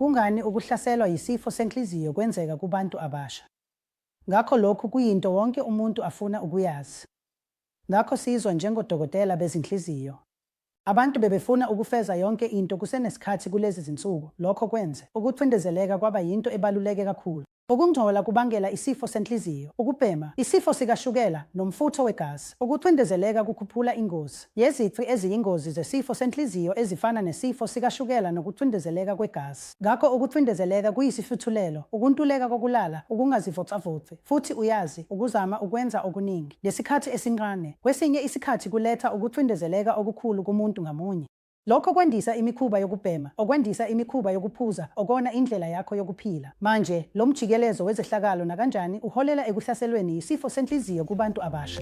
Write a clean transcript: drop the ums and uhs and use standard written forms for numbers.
kungani ukuhlaselwa yisifo senhliziyo kwenzeka kubantu abasha. Ngakho lokhu kuyinto wonke umuntu afuna ukuyazi. Ngakho sizwa njengodokotela bezinhliziyo. Abantu bebefuna ukufeza yonke into kusenesikhathi kulezi zinsuku. Lokho kwenze ukucindezeleka kwaba yinto ebaluleke kakhulu. Ukungcola kubangela isifo senhliziyo, ukubhema, isifo sikashukela nomfutho wegazi. Ukucindezeleka kukhuphula ingozi yezici eziyingozi zesifo senhliziyo ezifana nesifo sikashukela nokucindezeleka kwegazi. Ngakho ukucindezeleka kuyisifuthulelo, ukuntuleka kokulala, ukungazivocavoci, futhi uyazi, ukuzama ukwenza okuningi ngesikhathi esincane. Kwesinye isikhathi kuletha ukucindezeleka okukhulu kumuntu ngamunye. Lokho kwandisa imikhuba yokubhema, okwandisa imikhuba yokuphuza, okona indlela yakho yokuphila. Manje, lo mjikelezo wezehlakalo nakanjani uholela ekuhlaselweni yisifo senhliziyo kubantu abasha.